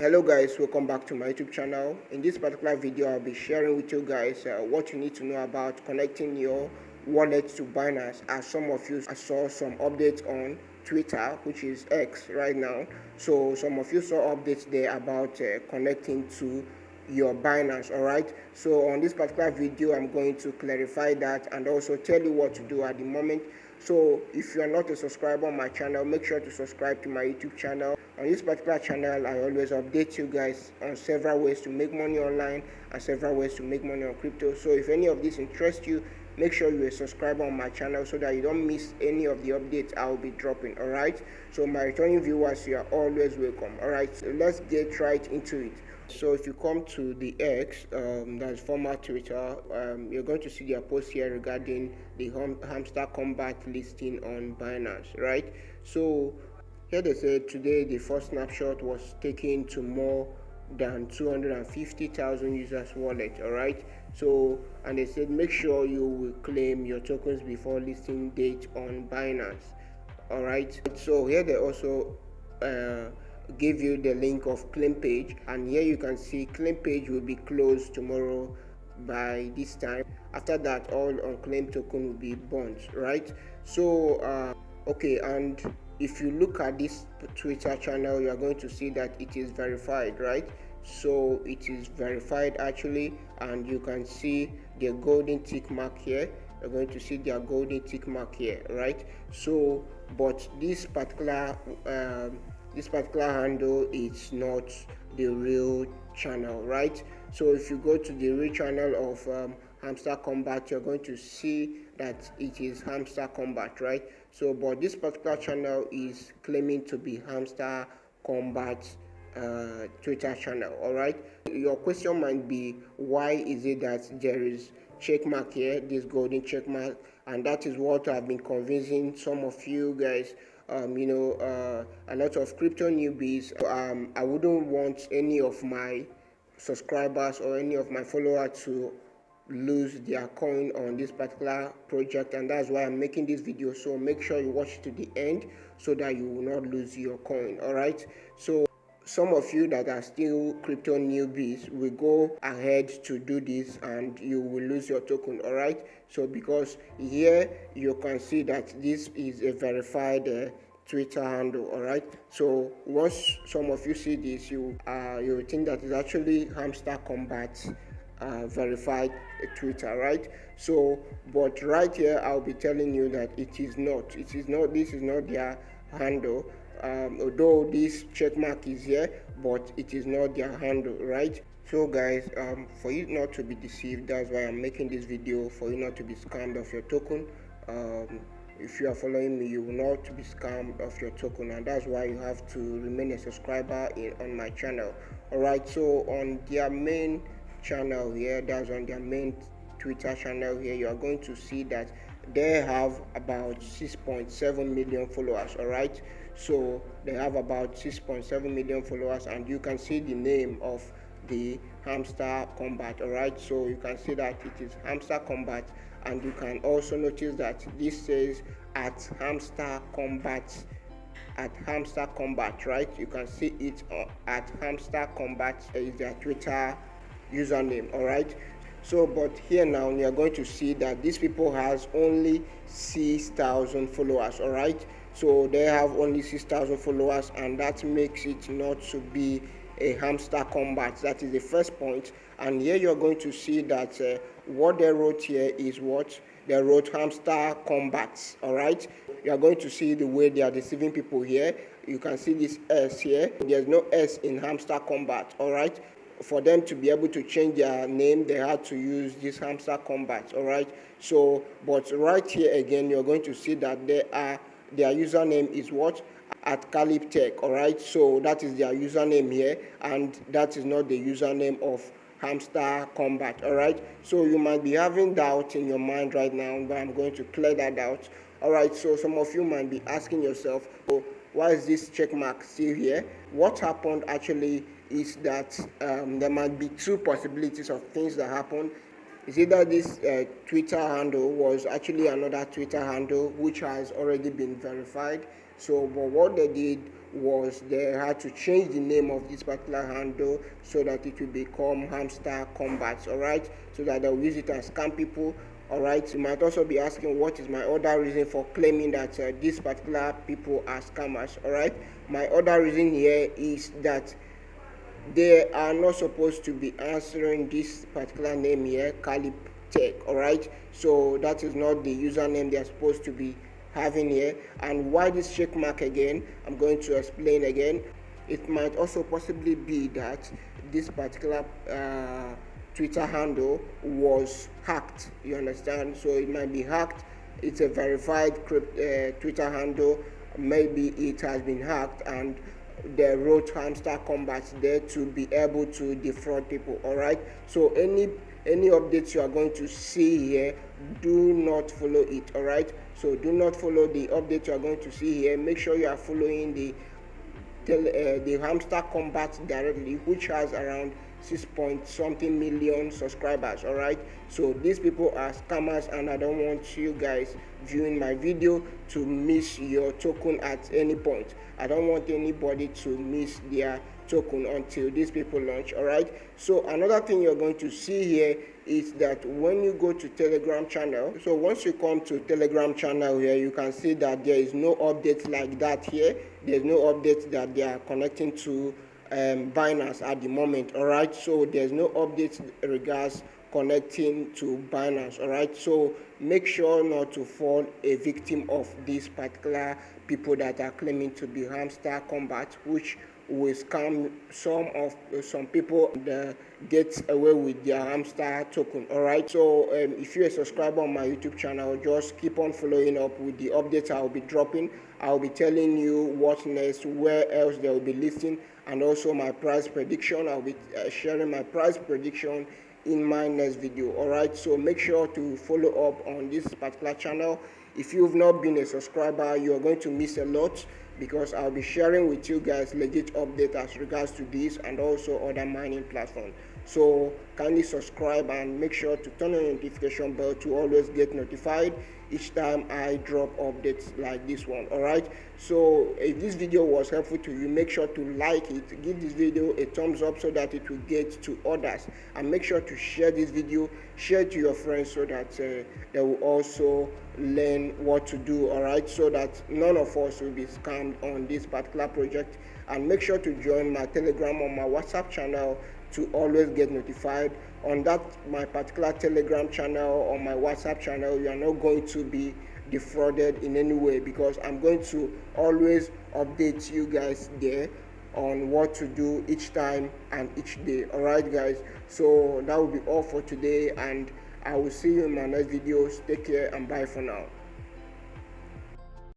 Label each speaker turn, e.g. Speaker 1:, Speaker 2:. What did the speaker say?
Speaker 1: Hello guys, welcome back to my YouTube channel. In this particular video I'll be sharing with you guys what you need to know about connecting your wallet to Binance, as some of you saw some updates on Twitter, which is X right now. So some of you saw updates there about connecting to your Binance. Alright, so on this particular video I'm going to clarify that and also tell you what to do at the moment. So if you are not a subscriber on my channel, make sure to subscribe to my YouTube channel. On this particular channel I always update you guys on several ways to make money online and several ways to make money on crypto. So if any of this interests you, make sure you're a subscriber on my channel so that you don't miss any of the updates I'll be dropping. Alright, so my returning viewers, you are always welcome. Alright, so let's get right into it. So if you come to the X, that's former Twitter, you're going to see their post here regarding the Hamster Kombat listing on Binance, right? So here they said today the first snapshot was taken to more than 250,000 users wallet. All right, so and they said make sure you will claim your tokens before listing date on Binance. All right, so here they also give you the link of claim page, and here you can see claim page will be closed tomorrow by this time. After that, all unclaimed token will be burned, right? So okay, and if you look at this Twitter channel, you are going to see that it is verified, right? So it is verified actually, and you can see the golden tick mark here. You're going to see their golden tick mark here, right? So but this particular handle is not the real channel, right? So if you go to the real channel of Hamster Kombat, you're going to see that it is Hamster Kombat, right? So but this particular channel is claiming to be Hamster Kombat Twitter channel. All right, your question might be, why is it that there is check mark here, this golden check mark? And that is what I've been convincing some of you guys, a lot of crypto newbies. I wouldn't want any of my subscribers or any of my followers to lose their coin on this particular project, and that's why I'm making this video. So make sure you watch to the end so that you will not lose your coin. All right, so some of you that are still crypto newbies will go ahead to do this and you will lose your token. All right, so because here you can see that this is a verified Twitter handle. All right, so once some of you see this, you think that it's actually Hamster Kombat verified Twitter, right? So but right here I'll be telling you that it is not, this is not their handle. Although this check mark is here, but it is not their handle, right? So guys, for you not to be deceived, that's why I'm making this video, for you not to be scammed of your token. If you are following me, you will not be scammed of your token, and that's why you have to remain a subscriber on my channel. All right, so on their main channel here, that's on their main Twitter channel here, you are going to see that they have about 6.7 million followers. All right, so they have about 6.7 million followers, and you can see the name of the Hamster Kombat. All right, so you can see that it is Hamster Kombat, and you can also notice that this says at Hamster Kombat, right? You can see it at Hamster Kombat is their Twitter username. All right, so but here now you are going to see that these people has only 6,000 followers. All right, so they have only 6,000 followers, and that makes it not to be a Hamster Kombat. That is the first point. And here you're going to see that what they wrote here is what they wrote, Hamster Kombat. All right, you are going to see the way they are deceiving people here. You can see this S here, there's no S in Hamster Kombat. All right, for them to be able to change their name, they had to use this Hamster Kombat. All right, so but right here again you're going to see that their username is what, at Tech. All right, so that is their username here, and that is not the username of Hamster Kombat. All right, so you might be having doubt in your mind right now, but I'm going to clear that out. All right, so some of you might be asking yourself, oh, why is this check mark still here? What happened actually is that there might be two possibilities of things that happened. It's either this Twitter handle was actually another Twitter handle which has already been verified. So but what they did was they had to change the name of this particular handle so that it will become Hamster Kombat, all right, so that they'll use it and scam people. All right, you might also be asking what is my other reason for claiming that these particular people are scammers. All right, my other reason here is that they are not supposed to be answering this particular name here, Calip Tech. All right, so that is not the username they are supposed to be having here. And why this check mark again, I'm going to explain again. It might also possibly be that this particular Twitter handle was hacked, you understand? So it might be hacked. It's a verified Twitter handle. Maybe it has been hacked and they wrote Hamster Kombat there to be able to defraud people. All right, so any updates you are going to see here, do not follow it. All right, so do not follow the update you are going to see here. Make sure you are following the Hamster Kombat directly, which has around 6-point-something million subscribers. All right, so these people are scammers and I don't want you guys viewing my video to miss your token at any point. I don't want anybody to miss their token until these people launch. All right, so another thing you're going to see here is that when you go to Telegram channel, so once you come to Telegram channel here, you can see that there is no updates like that here. There's no updates that they are connecting to Binance at the moment. All right, so there's no updates regards connecting to Binance. All right, so make sure not to fall a victim of these particular people that are claiming to be Hamster Kombat, which will scam some people and get away with their hamster token. All right, so if you're a subscriber on my YouTube channel, just keep on following up with the updates I'll be dropping. I'll be telling you what next, where else they will be listing, and also my price prediction. I'll be sharing my price prediction in my next video. All right, so make sure to follow up on this particular channel. If you've not been a subscriber, you're going to miss a lot, because I'll be sharing with you guys legit updates as regards to this and also other mining platforms. So kindly subscribe and make sure to turn on the notification bell to always get notified each time I drop updates like this one. All right, so if this video was helpful to you, make sure to like it, give this video a thumbs up so that it will get to others, and make sure to share this video, share it to your friends so that they will also learn what to do. All right, so that none of us will be scammed on this particular project. And make sure to join my Telegram or my WhatsApp channel to always get notified. On that my particular Telegram channel or my WhatsApp channel, you are not going to be defrauded in any way, because I'm going to always update you guys there on what to do each time and each day. All right guys, so that will be all for today, and I will see you in my next videos. Take care and bye for now.